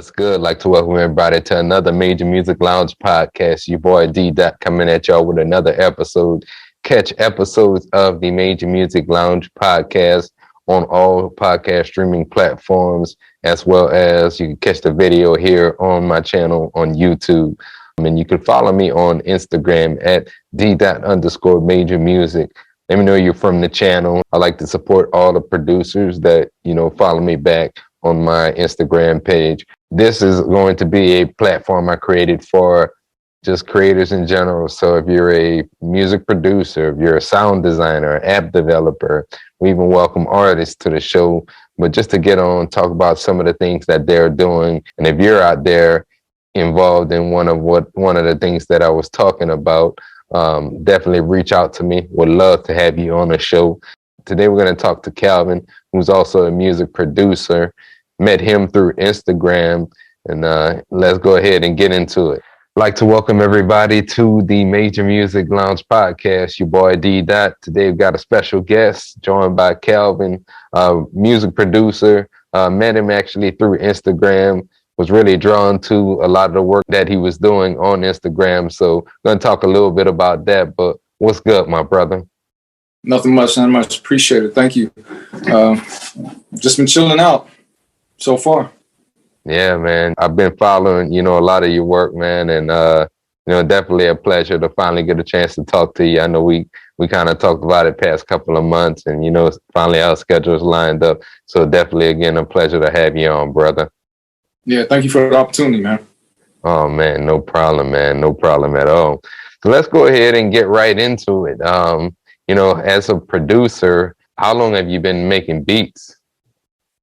What's good? Like to welcome everybody to another Major Music Lounge podcast. Your boy D Dot coming at y'all with another episode. Catch episodes of the Major Music Lounge podcast on all podcast streaming platforms, as well as you can catch the video here on my channel on YouTube. And you can follow me on Instagram at D._Major Music. Let me know you're from the channel. I like to support all the producers that, follow me back on my Instagram page. This is going to be a platform I created for just creators in general. So if you're a music producer, if you're a sound designer, app developer, we even welcome artists to the show, but just to get on, talk about some of the things that they're doing. And if you're out there involved in one of the things that I was talking about, definitely reach out to me. Would love to have you on the show. Today we're going to talk to Cal3vin, who's also a music producer. Met him through Instagram, and let's go ahead and get into it. I'd like to welcome everybody to the Major Music Lounge podcast. Your boy D Dot. Today we've got a special guest joined by Cal3vin, music producer. Met him actually through Instagram. Was really drawn to a lot of the work that he was doing on Instagram. So I'm going to talk a little bit about that. But what's good, my brother? Nothing much, not much. Appreciate it. Thank you. Just been chilling out so far. Yeah, man. I've been following, a lot of your work, man. And, definitely a pleasure to finally get a chance to talk to you. I know we kind of talked about it past couple of months and, finally our schedules lined up. So definitely, again, a pleasure to have you on, brother. Yeah, thank you for the opportunity, man. Oh, man, no problem, man. No problem at all. So let's go ahead and get right into it. As a producer, how long have you been making beats?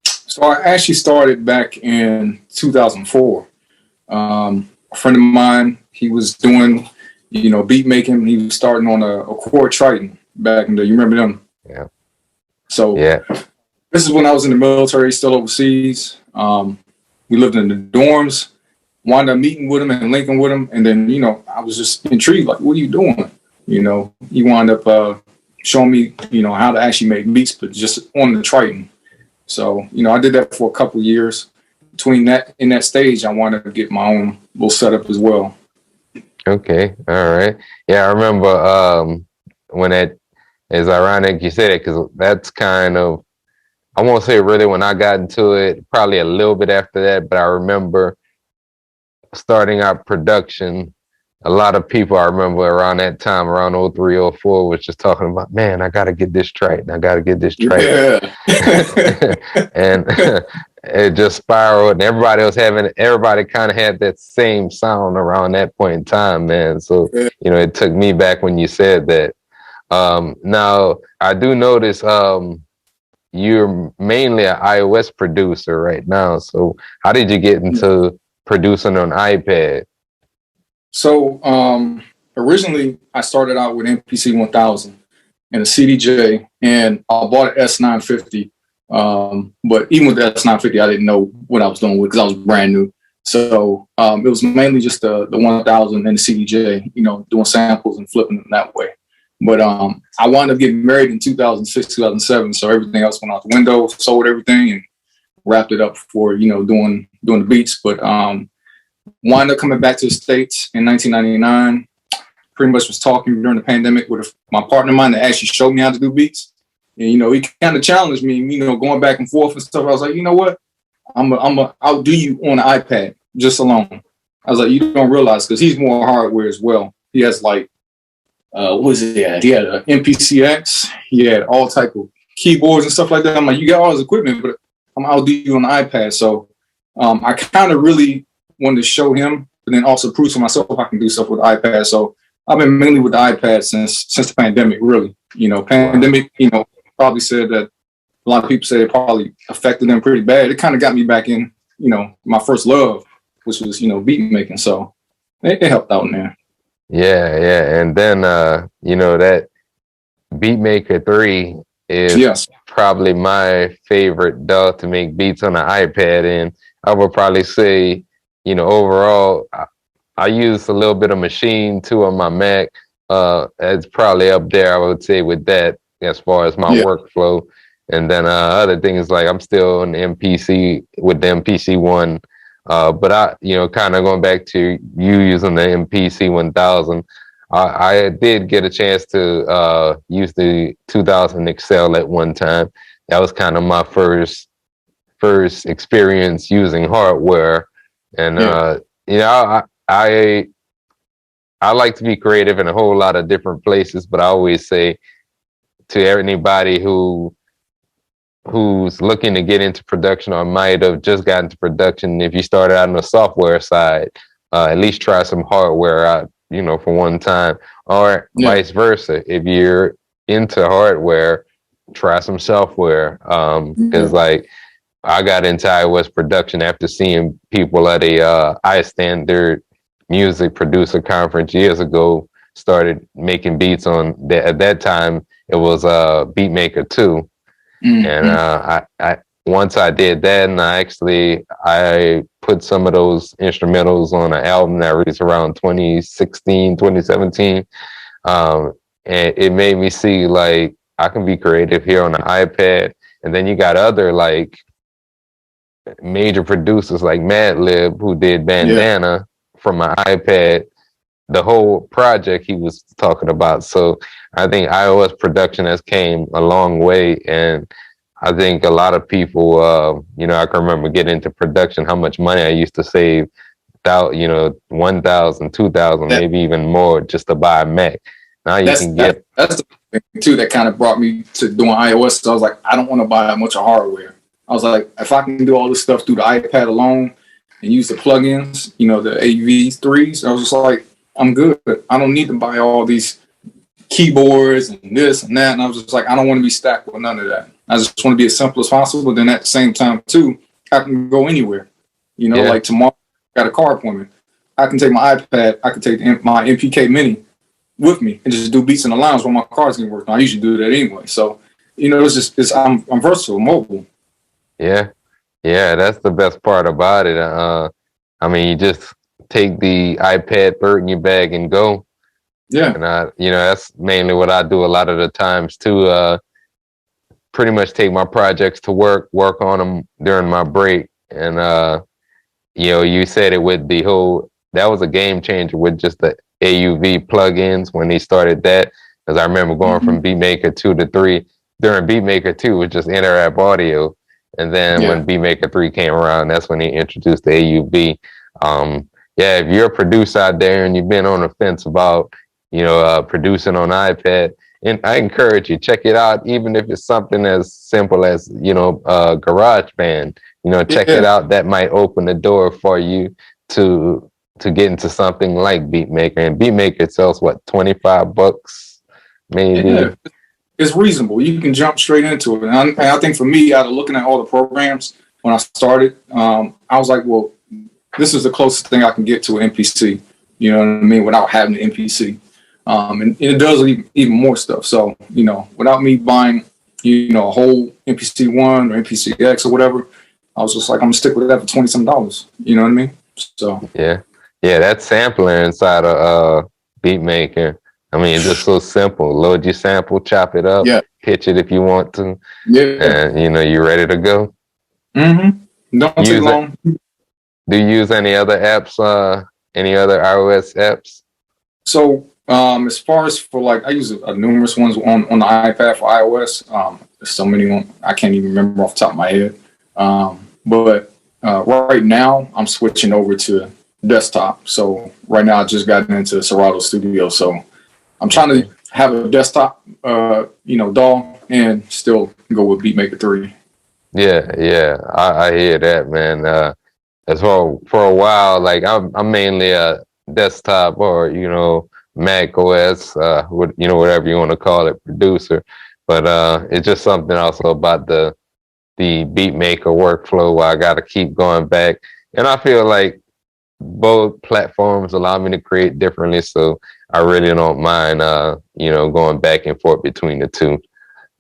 So I actually started back in 2004. A friend of mine, he was doing, beat making. He was starting on a Cal3vin back in the, you remember them? Yeah. So yeah, this is when I was in the military, still overseas. We lived in the dorms, wound up meeting with him and linking with him. And then, I was just intrigued, like, what are you doing? He wound up showing me, how to actually make beats, but just on the Triton. So, I did that for a couple of years. Between that, in that stage, I wanted to get my own little setup as well. Okay. All right. Yeah, I remember when that is ironic you said it, because that's kind of, I won't say really when I got into it, probably a little bit after that, but I remember starting out production. A lot of people I remember around that time, around 03, 04, was just talking about, man, I got to get this Triton. I got to get this Triton. Yeah. And it just spiraled, and everybody kind of had that same sound around that point in time, man. So, it took me back when you said that. Now, I do notice you're mainly an iOS producer right now. So how did you get into producing on iPad? So originally I started out with MPC 1000 and a CDJ, and I bought an S950. But even with the S950, I didn't know what I was doing with, because I was brand new. So it was mainly just the 1000 and the CDJ, doing samples and flipping them that way. But I wound up getting married in 2006, 2007. So everything else went out the window, sold everything and wrapped it up for, doing the beats. But wound up coming back to the States in 1999. Pretty much was talking during the pandemic with my partner of mine that actually showed me how to do beats. And, he kind of challenged me, going back and forth and stuff. I was like, you know what? I'll outdo you on the iPad just alone. I was like, you don't realize, because he's more hardware as well. He has like, what was it? He had an MPCX. He had all type of keyboards and stuff like that. I'm like, you got all his equipment, but I'm outdo you on the iPad. So I kind of really wanted to show him, but then also prove to myself I can do stuff with the iPad. So I've been mainly with the iPad since the pandemic, really. Pandemic, probably said that a lot of people say it probably affected them pretty bad. It kind of got me back in, my first love, which was, beat making. So it helped out in there. Yeah. And then, that Beatmaker 3 is probably my favorite DAW to make beats on the iPad. And I would probably say, overall, I use a little bit of Machine too on my Mac. It's probably up there, I would say, with that as far as my workflow. And then other things like I'm still on the MPC with the MPC one But kind of going back to you using the MPC 1000, I did get a chance to use the 2000 Excel at one time. That was kind of my first experience using hardware, and I like to be creative in a whole lot of different places. But I always say to anybody who's looking to get into production or might have just gotten into production, if you started out on the software side, at least try some hardware out, for one time, or vice versa. If you're into hardware, try some software. Because like I got into iOS production after seeing people at a iStandard music producer conference years ago started making beats on that. At that time, it was Beatmaker 2. And I once I did that, and I put some of those instrumentals on an album that released around 2016, 2017. And it made me see like I can be creative here on the iPad. And then you got other like major producers like Madlib who did Bandana from my iPad, the whole project he was talking about. So I think iOS production has came a long way, and I think a lot of people, I can remember getting into production, how much money I used to save, 1,000, 2,000, maybe even more just to buy a Mac. Now you can get. That's the thing too that kind of brought me to doing iOS. So I was like, I don't want to buy a bunch of hardware. I was like, if I can do all this stuff through the iPad alone and use the plugins, the AV3s, I was just like, I'm good. I don't need to buy all these keyboards and this and that. And I was just like, I don't want to be stacked with none of that. I just want to be as simple as possible. But then at the same time, too, I can go anywhere. Like tomorrow, I got a car appointment. I can take my iPad. I can take my MPK Mini with me and just do beats in the lounge while my car's getting worked on. I usually do that anyway. So, I'm versatile, mobile. Yeah. Yeah, that's the best part about it. You just take the iPad, throw it in your bag, and go. Yeah. And that's mainly what I do a lot of the times too. Pretty much take my projects to work on them during my break. And you said it with that was a game changer with just the AUV plugins when they started that. Because I remember going from Beatmaker 2 to 3. During Beatmaker 2 was just Interactive Audio. And then when Beatmaker 3 came around, that's when they introduced the AUV. If you're a producer out there and you've been on the fence about, producing on iPad, and I encourage you, check it out, even if it's something as simple as, GarageBand, check it out. That might open the door for you to get into something like Beatmaker. And Beatmaker sells what, $25 maybe? Yeah. It's reasonable. You can jump straight into it. And I think for me, out of looking at all the programs when I started, I was like, well, this is the closest thing I can get to an MPC, you know what I mean, without having the MPC. And it does even more stuff. So, without me buying, a whole MPC 1 or MPC X or whatever, I was just like, I'm going to stick with that for $20-some. You know what I mean? So. Yeah, that sampler inside of Beatmaker. It's just so simple. Load your sample, chop it up, pitch it if you want to. Yeah. And, you're ready to go. Mm-hmm. Don't take long. Do you use any other apps, any other iOS apps? So, as far as for I use numerous ones on the iPad for iOS. There's so many I can't even remember off the top of my head. But right now I'm switching over to desktop. So right now I just got into Serato Studio. So I'm trying to have a desktop, DAW and still go with Beatmaker 3. Yeah, I hear that, man. As for a while, I'm mainly a desktop or Mac OS, whatever you want to call it, producer. But it's just something also about the Beatmaker workflow where I got to keep going back. And I feel like both platforms allow me to create differently, so I really don't mind, going back and forth between the two.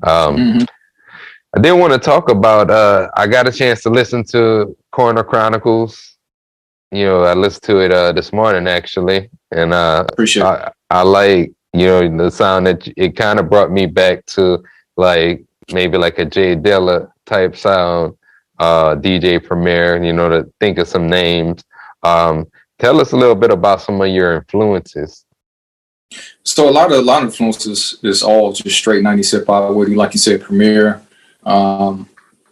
I did want to talk about. I got a chance to listen to Corner Chronicles. I listened to it this morning actually, and appreciate it. I like the sound that it kind of brought me back to maybe a Jay Dilla type sound. DJ Premier, to think of some names. Tell us a little bit about some of your influences. So a lot of influences is all just straight 90s hip hop. What like you said, Premier,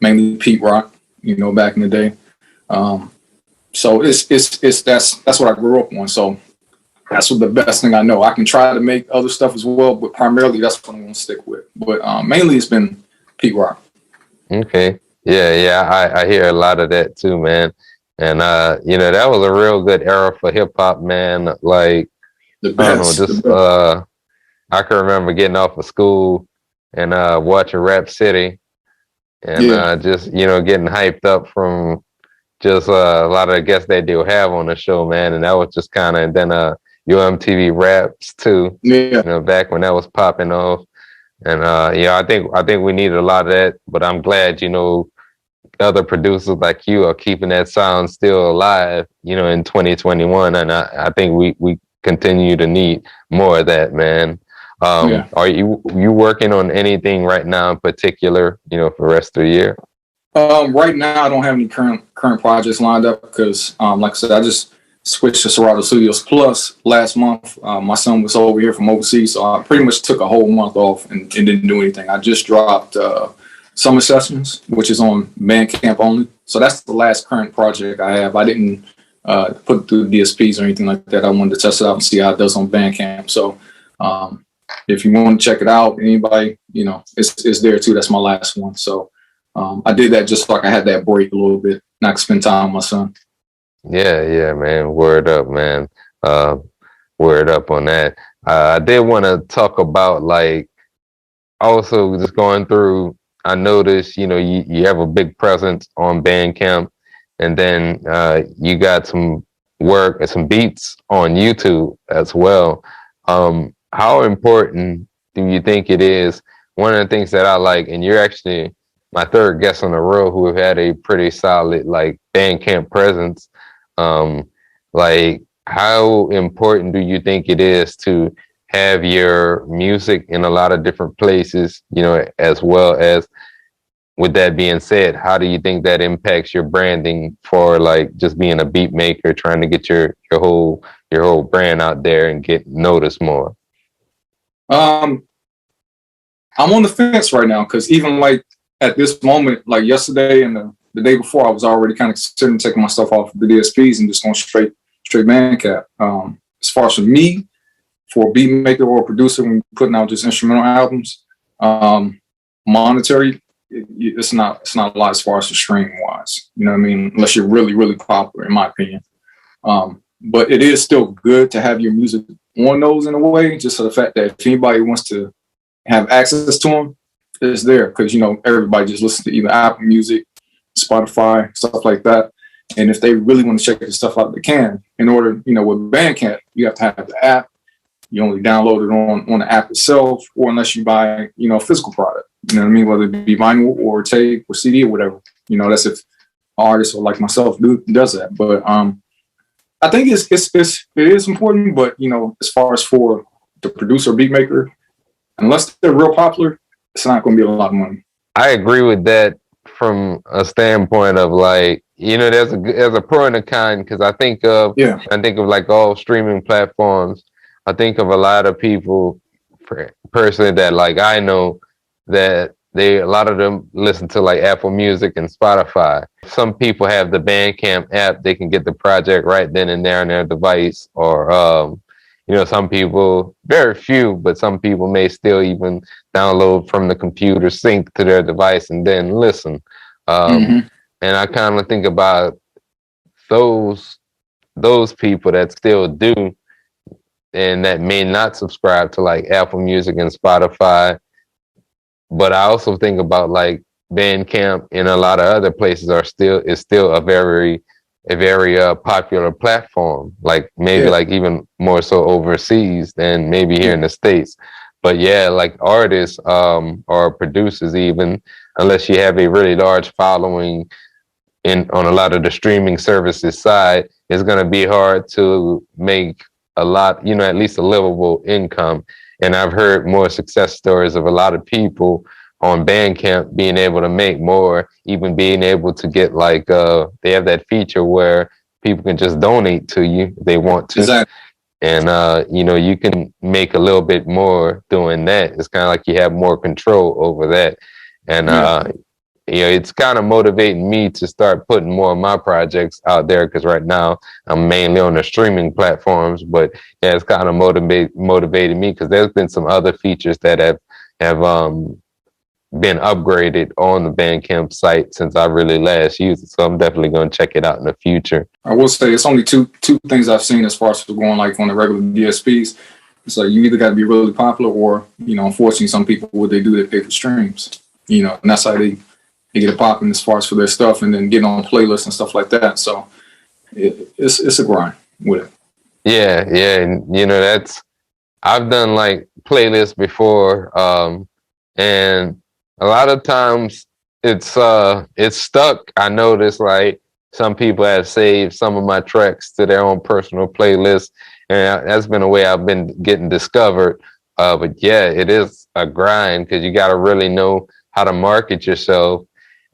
mainly Pete Rock, back in the day. So it's that's what I grew up on. So that's what the best thing I know. I can try to make other stuff as well, but primarily that's what I'm gonna stick with. But mainly it's been Pete Rock. Okay. Yeah, I hear a lot of that too, man. And that was a real good era for hip hop, man. Like, The I don't know, best. just The best. I can remember getting off of school and watching Rap City and Yeah. just, getting hyped up from just a lot of the guests that they'll have on the show, man. And that was just kind of, and then your MTV Raps too, Yeah. back when that was popping off. And I think we needed a lot of that, but I'm glad, other producers like you are keeping that sound still alive, in 2021. And I think we continue to need more of that, man. Yeah. Are you working on anything right now in particular, for the rest of the year? Right now I don't have any current projects lined up because, like I said, I just switched to Serato Studios. Plus, last month my son was over here from overseas, so I pretty much took a whole month off and didn't do anything. I just dropped Summer Sessions, which is on Bandcamp only. So that's the last current project I have. I didn't put it through DSPs or anything like that. I wanted to test it out and see how it does on Bandcamp. So if you want to check it out, anybody, it's there too. That's my last one. So I did that just so I had that break a little bit, and I could spend time with my son. Yeah, man. Word up, man. Word up on that. I did want to talk about, like, also just going through. I noticed, you have a big presence on Bandcamp, and then you got some work and some beats on YouTube as well. How important do you think it is? One of the things that I like, and you're actually my third guest on the road who have had a pretty solid, like, Bandcamp presence. Like, how important do you think it is to have your music in a lot of different places, as well as, with that being said, how do you think that impacts your branding for, like, just being a beat maker, trying to get your whole brand out there and get noticed more? I'm on the fence right now because even like at this moment, like yesterday and the day before, I was already kind of considering taking my stuff off the DSPs and just going straight Bandcamp. As far as for me, for a beat maker or a producer, when putting out just instrumental albums, monetary, it's not a lot as far as the streaming wise. You know what I mean? Unless you're really, really popular, in my opinion. But it is still good to have your music on those in a way, just for the fact that if anybody wants to have access to them, it's there because everybody just listens to either Apple Music, Spotify, stuff like that. And if they really want to check this stuff out, they can. In order, with Bandcamp, you have to have the app. You only download it on the app itself, or unless you buy, a physical product. You know what I mean? Whether it be vinyl or tape or CD or whatever. That's if artists or like myself does that. But I think it is important. But as far as for the producer or beat maker, unless they're real popular, it's not going to be a lot of money. I agree with that from a standpoint of, like, there's a pro and a con, because I think of like all streaming platforms. I think of a lot of people personally that, like, I know that a lot of them listen to, like, Apple Music and Spotify. Some people have the Bandcamp app; they can get the project right then and there on their device, or some people, very few, but some people may still even download from the computer, sync to their device, and then listen. And I kind of think about those people that still do, and that may not subscribe to, like, Apple Music and Spotify. But I also think about, like, Bandcamp and a lot of other places is still a very popular platform, like maybe like even more so overseas than maybe here in the States. But yeah, like artists or producers, even, unless you have a really large following on a lot of the streaming services side, it's going to be hard to make a lot, at least a livable income. And I've heard more success stories of a lot of people on Bandcamp, being able to make more, even being able to get like they have that feature where people can just donate to you if they want to. Exactly. And you know, you can make a little bit more doing that. It's kind of like you have more control over that. And Yeah. you know, it's kind of motivating me to start putting more of my projects out there, because right now I'm mainly on the streaming platforms. But yeah, it's kind of motivated me, because there's been some other features that have been upgraded on the Bandcamp site since I really last used it. So I'm definitely going to check it out in the future. I will say it's only two things I've seen as far as going like on the regular DSPs. It's like you either got to be really popular, or unfortunately, some people what they do, they pay for streams. And that's how they get it popping as far as for their stuff, and then get on playlists and stuff like that. So it's a grind with it. Yeah, yeah, and you know, I've done like playlists before, and a lot of times it's stuck. I noticed like some people have saved some of my tracks to their own personal playlist, and that's been a way I've been getting discovered. But yeah, it is a grind, because you got to really know how to market yourself.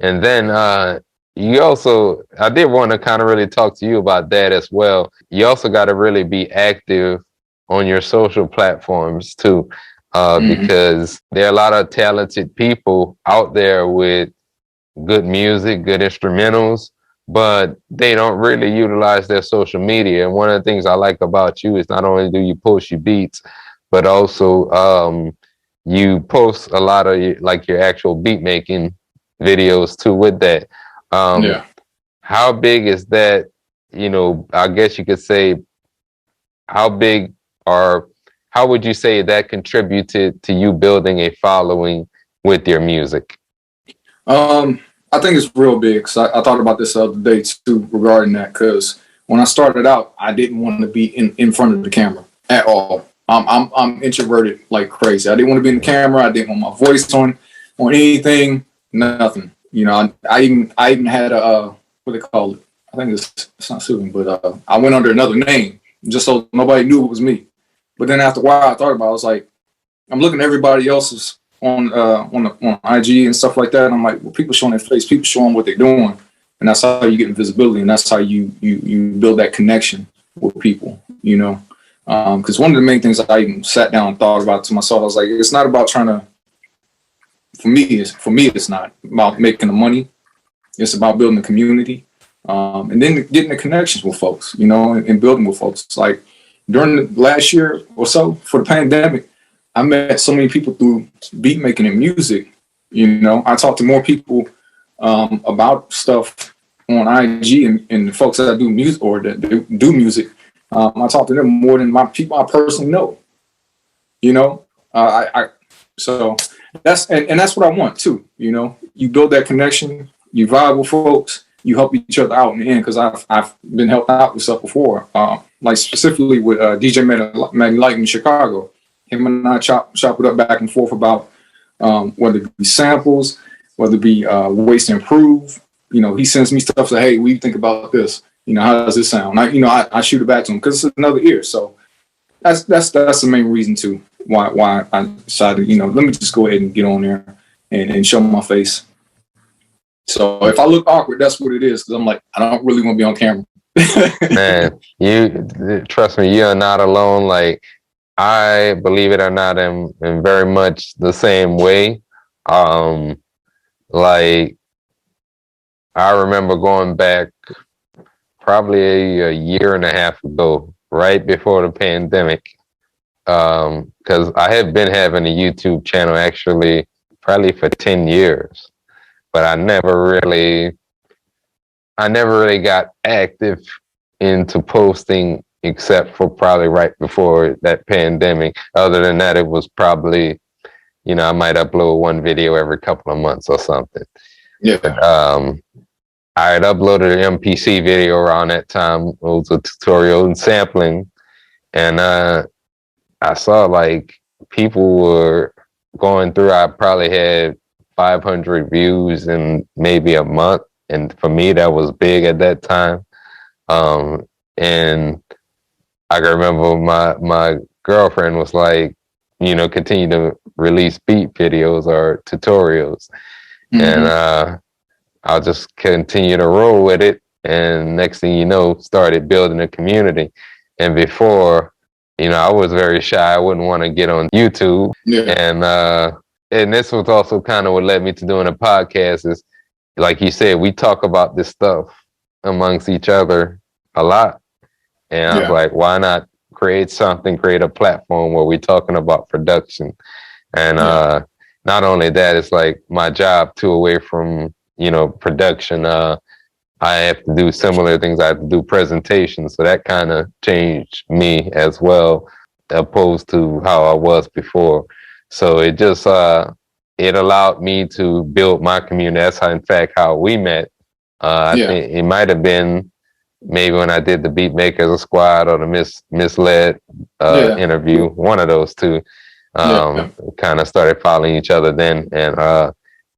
And then I did want to kind of really talk to you about that as well. You also got to really be active on your social platforms too, because there are a lot of talented people out there with good music, good instrumentals, but they don't really utilize their social media. And one of the things I like about you is not only do you post your beats, but also you post a lot of your actual beat making videos too with that. Yeah. How big is that? You know, I guess you could say, how big, or how would you say that contributed to you building a following with your music? I think it's real big, because I thought about this the other day too regarding that, because when I started out, I didn't want to be in front of the camera at all. I'm introverted like crazy. I didn't want to be in the camera. I didn't want my voice on anything, nothing. I even had a what they call it. I think it's not suing, but I went under another name just so nobody knew it was me. But then after a while, I thought about it. I was like, I'm looking at everybody else's on IG and stuff like that. And I'm like, well, people showing their face, people showing what they're doing, and that's how you get visibility, and that's how you build that connection with people. Because one of the main things I even sat down and thought about to myself, I was like, it's not about trying to. For me, it's not about making the money. It's about building the community, and then getting the connections with folks, and building with folks. It's like during the last year or so for the pandemic, I met so many people through beat making and music. I talked to more people about stuff on IG, and the folks that do music or that do music. I talk to them more than my people I personally know. So that's and that's what I want too. You build that connection, you vibe with folks, you help each other out in the end. Because I've been helped out with stuff before, like specifically with DJ Matty Light in Chicago. Him and I chop it up back and forth about whether it be samples, whether it be ways to improve. He sends me stuff like, hey, what do you think about this? How does this sound? I shoot it back to him because it's another ear. So that's the main reason too why I decided, let me just go ahead and get on there and show my face. So if I look awkward, that's what it is, because I'm like, I don't really want to be on camera. Man, you trust me, you are not alone. Like, I, believe it or not, am very much the same way. Like, I remember going back probably a year and a half ago, right before the pandemic, because I had been having a YouTube channel actually probably for 10 years, but I never really got active into posting, except for probably right before that pandemic. Other than that, it was probably, I might upload one video every couple of months or something. Yeah. But, I had uploaded an MPC video around that time. It was a tutorial in sampling, and I saw like people were going through. I probably had 500 views in maybe a month, and for me that was big at that time. And I can remember my girlfriend was like, continue to release beat videos or tutorials. And I'll just continue to roll with it. And next thing you know, started building a community. And before, I was very shy. I wouldn't want to get on YouTube. Yeah. And this was also kind of what led me to doing a podcast is, like you said, we talk about this stuff amongst each other a lot. And I was like, why not create a platform where we're talking about production? And not only that, it's like my job too, away from, production. I have to do similar things. I have to do presentations. So that kind of changed me as well, opposed to how I was before. So it just, it allowed me to build my community. That's how, in fact, how we met. I think it might have been maybe when I did the Beatmakers Squad or the Misled interview, one of those two. Kind of started following each other then. And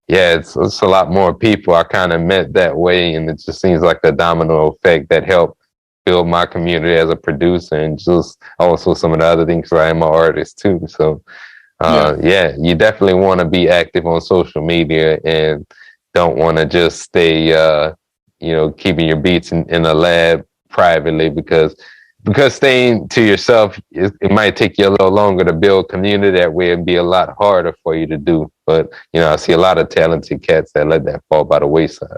it's a lot more people I kind of met that way. And it just seems like the domino effect that helped build my community as a producer and just also some of the other things. I am an artist too. So you definitely want to be active on social media and don't want to just stay, keeping your beats in the lab privately because staying to yourself, it might take you a little longer to build community that way and be a lot harder for you to do. But, I see a lot of talented cats that let that fall by the wayside.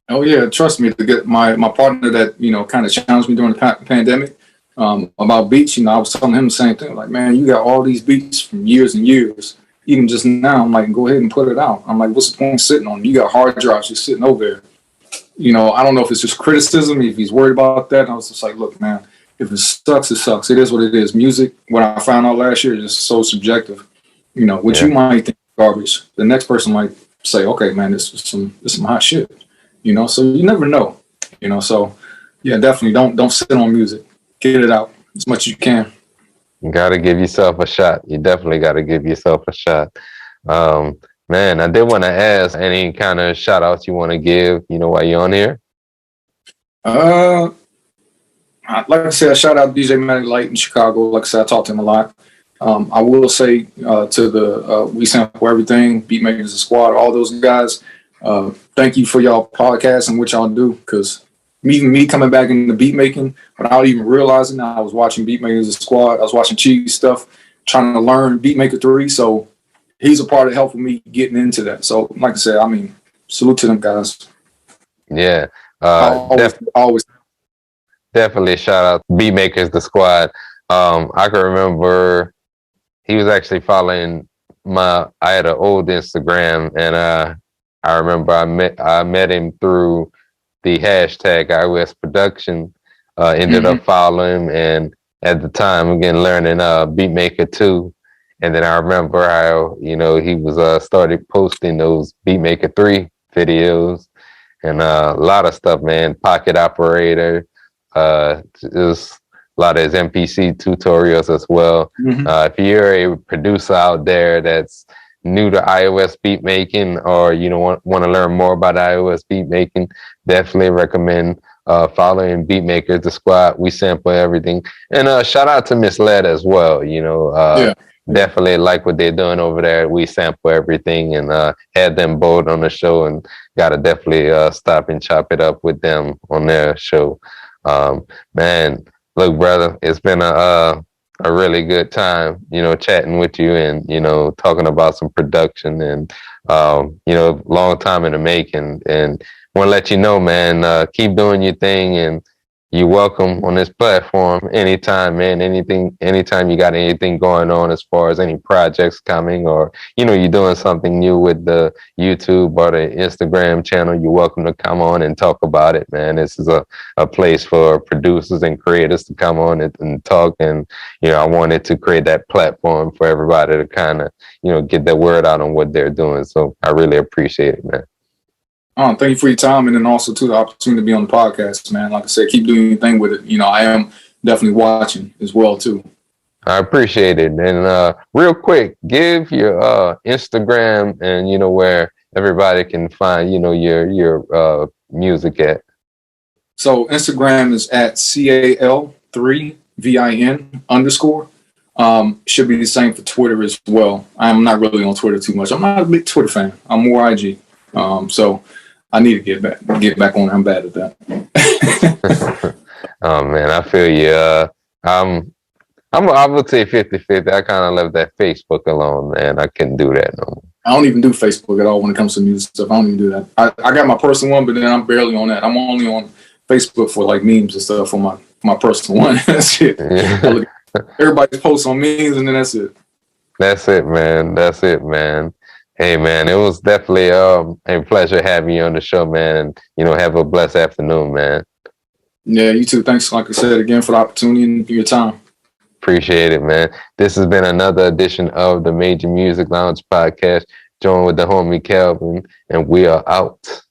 Oh, yeah. Trust me, to get my partner that, kind of challenged me during the pandemic about beats, I was telling him the same thing. Like, man, you got all these beats from years and years. Even just now, I'm like, go ahead and put it out. I'm like, what's the point of sitting on? You got hard drives just sitting over there. I don't know if it's just criticism, if he's worried about that. And I was just like, look, man, if it sucks, it sucks. It is what it is. Music, what I found out last year, is just so subjective. What you might think is garbage, the next person might say, okay, man, this is some hot shit. So you never know. So yeah, definitely don't sit on music. Get it out as much as you can. You gotta give yourself a shot. You definitely gotta give yourself a shot. Man, I did want to ask any kind of shout outs you want to give, while you're on here? Like I said, shout out DJ Matic Light in Chicago. Like I said, I talk to him a lot. I will say to the We Sample Everything, Beatmakers the Squad, all those guys, thank you for y'all podcast and what y'all do. Because me coming back into beat making without even realizing I was watching Beatmakers the Squad. I was watching Cheese stuff, trying to learn Beatmaker 3. So he's a part of helping me getting into that. So like I said, salute to them guys. Yeah. Always. Definitely shout out Beatmakers the Squad. I can remember he was actually following I had an old Instagram, and I remember I met him through the hashtag iOS production. Ended up following him, and at the time again learning Beatmaker 2. And then I remember how he was started posting those Beatmaker 3 videos and a lot of stuff, man. Pocket Operator. Just a lot of his MPC tutorials as well. If you're a producer out there that's new to iOS beat making, or want to learn more about iOS beat making, definitely recommend following Beatmakers the Squad. We sample everything, and shout out to Misled as well. Definitely like what they're doing over there. We sample everything, and had them both on the show, and gotta definitely stop and chop it up with them on their show. Man, look, brother, it's been a really good time, chatting with you and, talking about some production and, long time in the making. And want to let you know, man, keep doing your thing, and you're welcome on this platform anytime, man. Anytime you got anything going on as far as any projects coming, or, you're doing something new with the YouTube or the Instagram channel, you're welcome to come on and talk about it, man. This is a place for producers and creators to come on and talk. And, I wanted to create that platform for everybody to kind of, get their word out on what they're doing. So I really appreciate it, man. Thank you for your time, and then also to the opportunity to be on the podcast, man. Like I said, keep doing your thing with it. I am definitely watching as well too. I appreciate it. And real quick, give your Instagram and where everybody can find your music at. So Instagram is at Cal3vin_. Should be the same for Twitter as well. I'm not really on Twitter too much. I'm not a big Twitter fan. I'm more IG. So I need to get back on. I'm bad at that. Oh man, I feel you. I would say 50-50. I kind of left that Facebook alone, man. I couldn't do that no more. I don't even do Facebook at all when it comes to music stuff. I don't even do that. I got my personal one, but then I'm barely on that. I'm only on Facebook for like memes and stuff for my personal one. That's it. Yeah. Everybody posts on memes, and then that's it. That's it, man. That's it, man. Hey, man, it was definitely a pleasure having you on the show, man. And, have a blessed afternoon, man. Yeah, you too. Thanks, like I said, again for the opportunity and your time. Appreciate it, man. This has been another edition of the Major Music Lounge podcast. Joined with the homie Cal3vin, and we are out.